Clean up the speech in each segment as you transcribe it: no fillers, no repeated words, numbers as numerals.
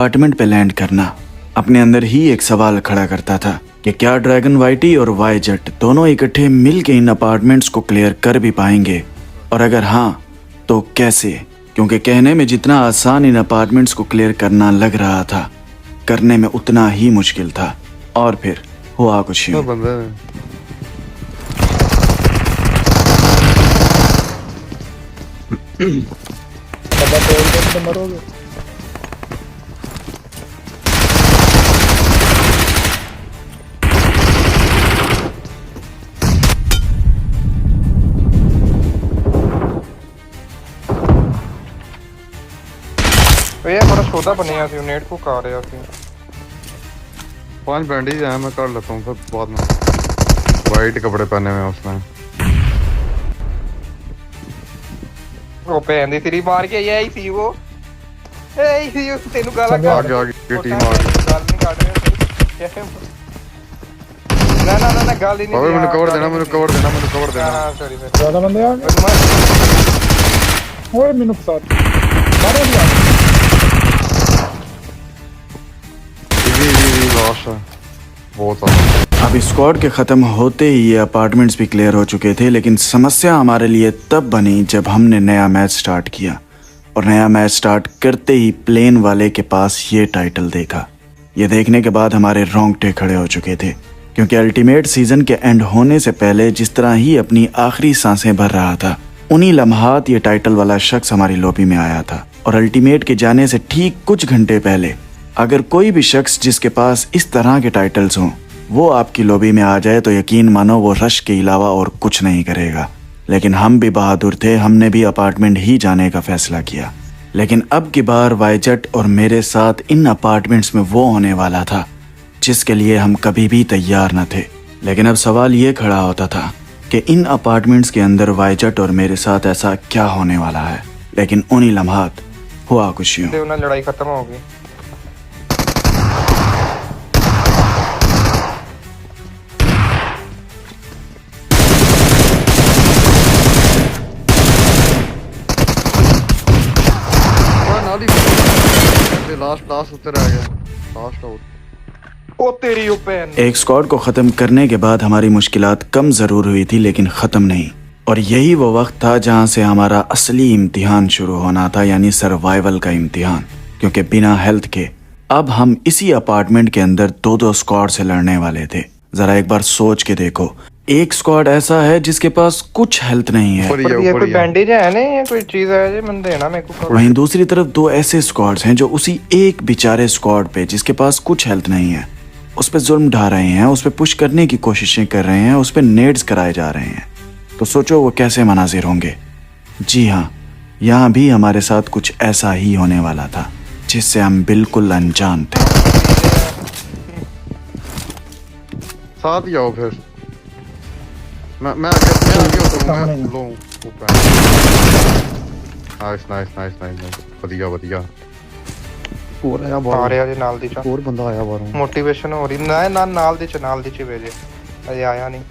Apartment पे land करना अपने अंदर ही एक सवाल खड़ा करता था कि क्या ड्रैगन वाइटी और वाई जेट दोनों इकट्ठे मिल के इन अपार्टमेंट्स को क्लियर कर भी पाएंगे, और अगर हाँ तो कैसे। क्योंकि कहने में जितना आसान इन अपार्टमेंट्स को क्लियर करना लग रहा था, करने में उतना ही मुश्किल था। और फिर हुआ कुछ यूं। मरोगे। ये बड़ा सौदा बनिया सी नेट को खा रहा सी। 5 बैंडेज हैं, मैं कर लेता हूँ फिर बाद में। वाइट कपड़े पहने हुए उसने। वो पहन दी तेरी मार के ये ही सी वो। ए ही सी तेनु गाला काट। आगे टीम आ गई। गाल नहीं काट रहे। ना गाल ही नहीं। ओए मैंने कवर देना। हां सॉरी सर। ज्यादा बंदे आ गए। ओए मैंने साथ मारो दिया। लॉस है बहुत सारा। अब स्क्वाड के खत्म होते ही ये अपार्टमेंट्स भी क्लियर हो चुके थे, लेकिन समस्या हमारे लिए तब बनी जब हमने नया मैच स्टार्ट किया। और नया मैच स्टार्ट करते ही प्लेन वाले के पास ये टाइटल देखा। ये देखने के बाद हमारे रोंगटे खड़े हो चुके थे, क्योंकि अल्टीमेट सीजन के एंड होने से पहले जिस तरह ही अपनी आखिरी सांसें भर रहा था, उन्हीं लम्हात ये टाइटल वाला शख्स हमारी लॉबी में आया था। और अल्टीमेट के जाने से ठीक कुछ घंटे पहले अगर कोई भी शख्स जिसके पास इस तरह के टाइटल्स हों वो आपकी लॉबी में आ जाए तो यकीन मानो वो रश के अलावा और कुछ नहीं करेगा। लेकिन हम भी बहादुर थे, हमने भी अपार्टमेंट ही जाने का फैसला किया। लेकिन अब की बार वाईजेट और मेरे साथ इन अपार्टमेंट्स में वो होने वाला था जिसके लिए हम कभी भी तैयार न थे। लेकिन अब सवाल ये खड़ा होता था कि इन अपार्टमेंट्स के अंदर वाईजेट और मेरे साथ ऐसा क्या होने वाला है। लेकिन उन्हीं लम्हात हुआ कुछ यूं। लड़ाई खत्म हो गई। लास्ट उतर आ गया। Last out. ओ तेरी ओपन। एक स्क्वाड को खत्म करने के बाद हमारी मुश्किलात कम जरूर हुई थी, लेकिन खत्म नहीं। और यही वो वक्त था जहां से हमारा असली इम्तिहान शुरू होना था, यानी सर्वाइवल का इम्तिहान। क्योंकि बिना हेल्थ के अब हम इसी अपार्टमेंट के अंदर दो स्क्वाड से लड़ने वाले थे। जरा एक बार सोच के देखो, एक स्क्वाड ऐसा है जिसके पास कुछ हेल्थ नहीं है, ये कोई बैंडेज है नहीं, ये कोई चीज है जो मन देना मेरे को। वहीं दूसरी तरफ 2 ऐसे स्क्वाड्स हैं जो उसी एक बेचारे स्क्वाड पे जिसके पास कुछ हेल्थ नहीं है उस पे जुल्म ढा रहे हैं, उस पे पुश करने की कोशिशें कर रहे हैं, उस पे नेड्स कराए जा रहे हैं। तो सोचो वो कैसे मनाजिर होंगे। जी हाँ, यहाँ भी हमारे साथ कुछ ऐसा ही होने वाला था जिससे हम बिल्कुल अनजान थे। साथ ही आओ फिर। मैं आगे उतरूंगा। लो ऊपर। नाइस बढ़िया। और आया बाहर। आ रहा जी नाल दी चा। और बंदा आया बाहर। मोटिवेशन हो रही ना नाल दी च भेजे। अजे आया नहीं।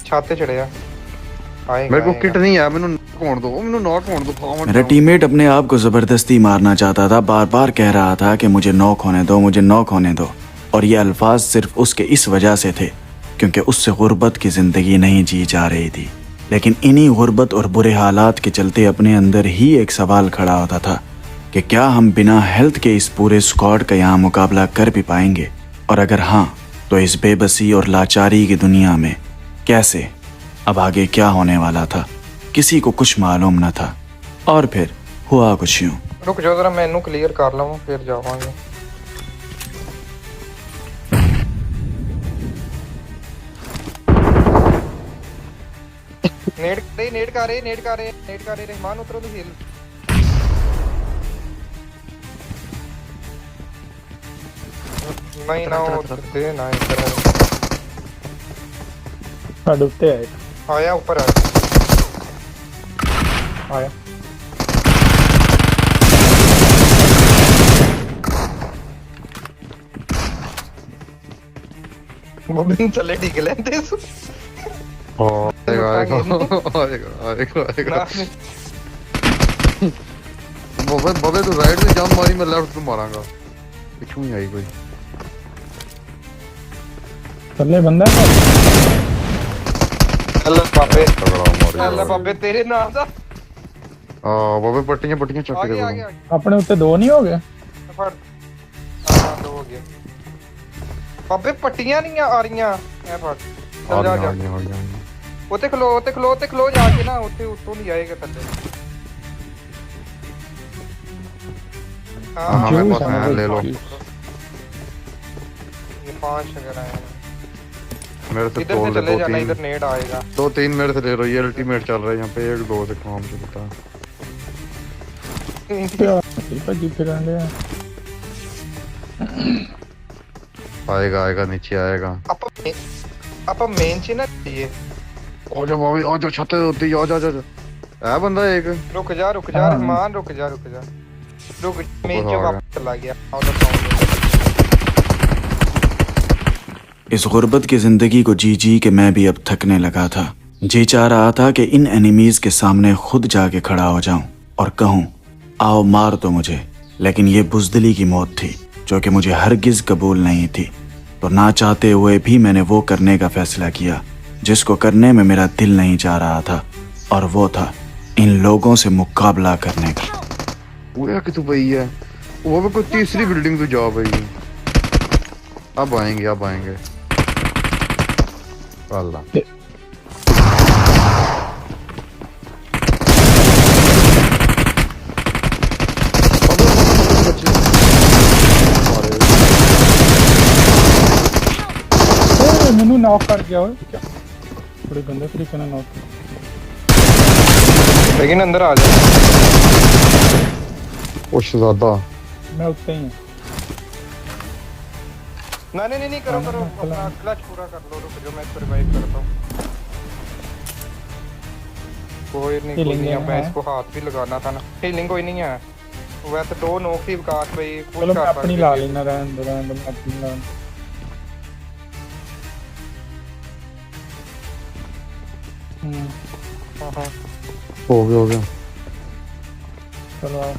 छाते चढ़े आ। मेरे को किट नहीं है, मैंने नॉक होने दो। मेरा टीममेट अपने आप को जबरदस्ती मारना चाहता था, बार-बार कह रहा था कि मुझे नॉक होने दो। और ये अल्फाज सिर्फ उसके इस वजह से थे क्योंकि उससे गुर्बत की जिंदगी नहीं जी जा रही थी। लेकिन इन्हीं गुर्बत और बुरे हालात के चलते अपने अंदर ही एक सवाल खड़ा होता था कि क्या हम बिना हेल्थ के इस पूरे स्क्वाड का यहाँ मुकाबला कर भी पाएंगे, और अगर हाँ तो इस बेबसी और लाचारी की दुनिया में कैसे। अब आगे क्या होने वाला था किसी को कुछ मालूम न था। और फिर हुआ कुछ यूं। रुक जाओ जरा, मैं इन्हें क्लियर कर लूं फिर जावांगे। नेट का रे रहमान उतरो तो हिल। नहीं ना उतरते ना इधर। डूबते आए। आया ऊपर आया। वो भी चले ठीक लेते आएगा बबे तू राइट से जंप मारी, मैं लेफ्ट से मारांगा। पिछू ही आई कोई थल्ले बंदा है अल्लाह बाबे तगड़ा मारी अल्लाह बाबे तेरे नाम दा बाबे पट्टियां पट्टियां चक आ के गया आ देखो गया अपने उत्ते दो नहीं हो गए फड़ हां दो हो गया बाबे पट्टियां नहीं आ रहीਆਂ ਐ ਫੜ ਚੱਲ ਜਾ ਜਾ ਉੱਤੇ ਖਲੋ ਜਾ ਕੇ ਨਾ ਉੱਤੇ ਉੱਤੋਂ ਨਹੀਂ ਆਏਗਾ ਥੱਲੇ हाँ मेरे पास है ले लो ये 5 अगर आए मेरे से इधर तोड़ से ले चले दो जाना तीन इधर नेट आएगा 2-3 मेरे से ले लो ये अल्टीमेट चल रहा है यहाँ पे 1-2 से काम चलता है भजी फिरन दे आएगा नीचे आएगा ਆਪਾਂ ਮੇਨ ਚ ਨਾ चाहिए आजा बाबी आजा छत होती आजा है बंदा एक रुक जा रहमान रुक जा मेन जो वापस चला गया आउट ऑफ इस गुर्बत की जिंदगी को जी जी के मैं भी अब थकने लगा था। जी चाह रहा था कि इन एनिमीज के सामने खुद जाके खड़ा हो जाऊं और कहूं आओ मार दो मुझे, लेकिन ये बुज़दिली की मौत थी जो कि मुझे हरगिज कबूल नहीं थी। तो ना चाहते हुए भी मैंने वो करने का फैसला किया जिसको करने में मेरा दिल नहीं चाह रहा था, और वो था इन लोगों से मुकाबला करने का। पूरा कि तू भाई है वो भी कोई तीसरी बिल्डिंग तो जा भाई अब आएंगे अल्लाह मैनू नॉक कर गया ओए क्या बड़े बंदे तरीके से नॉक लेकिन अंदर आ जा ओ शहजादा मैं उत्ते ही हूं नहीं करो अपना क्लच पूरा कर लो रुक जो मैं इसको रिवाइव करता हूं कोई नहीं मैं इसको हाथ भी लगाना था ना हीलिंग कोई नहीं है वैसे 2 नॉक ही विकास भाई चलो मैं अपनी ला लेना रहन दो मैं अपनी ला हो गया चलो आओ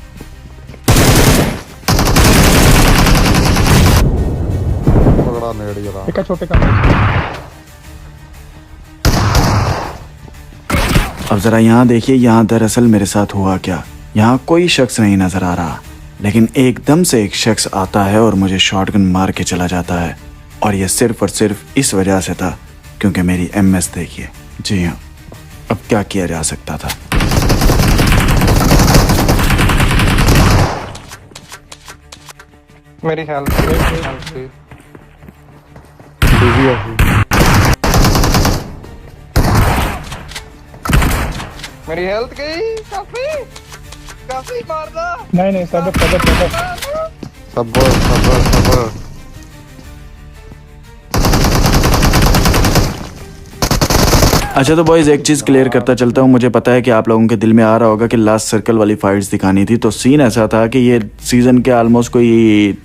पकड़ा नेड़ जरा एक छोटे कमरे अब जरा यहाँ देखिए, यहाँ दरअसल मेरे साथ हुआ क्या। यहाँ कोई शख्स नहीं नजर आ रहा, लेकिन एकदम से एक शख्स आता है और मुझे शॉटगन मार के चला जाता है, और ये सिर्फ और सिर्फ इस वजह से था क्योंकि मेरी एमएस देखिए। जी हाँ, अब क्या किया जा सकता था। मेरी हेल्प मेरी हेल्थ गई काफी मारदा नहीं सब सबर अच्छा तो बॉयज एक चीज़ क्लियर करता चलता हूँ। मुझे पता है कि आप लोगों के दिल में आ रहा होगा कि लास्ट सर्कल वाली फाइट्स दिखानी थी। तो सीन ऐसा था कि ये सीजन के ऑलमोस्ट कोई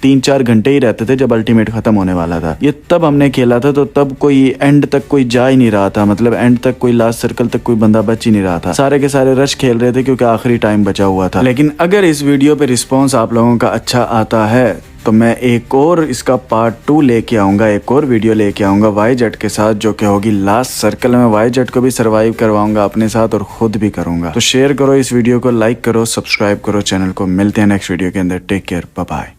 3-4 घंटे ही रहते थे जब अल्टीमेट खत्म होने वाला था। ये तब हमने खेला था, तो तब कोई एंड तक कोई जा ही नहीं रहा था, मतलब एंड तक कोई लास्ट सर्कल तक कोई बंदा बच ही नहीं रहा था। सारे के सारे रश खेल रहे थे क्योंकि आखिरी टाइम बचा हुआ था। लेकिन अगर इस वीडियो पे रिस्पॉन्स आप लोगों का अच्छा आता है तो मैं एक और इसका पार्ट 2 लेके आऊँगा, एक और वीडियो लेके आऊँगा वाई जेट के साथ, जो कि होगी लास्ट सर्कल में। वाई जेट को भी सर्वाइव करवाऊंगा अपने साथ और खुद भी करूँगा। तो शेयर करो इस वीडियो को, लाइक करो, सब्सक्राइब करो चैनल को। मिलते हैं नेक्स्ट वीडियो के अंदर। Take care, bye bye.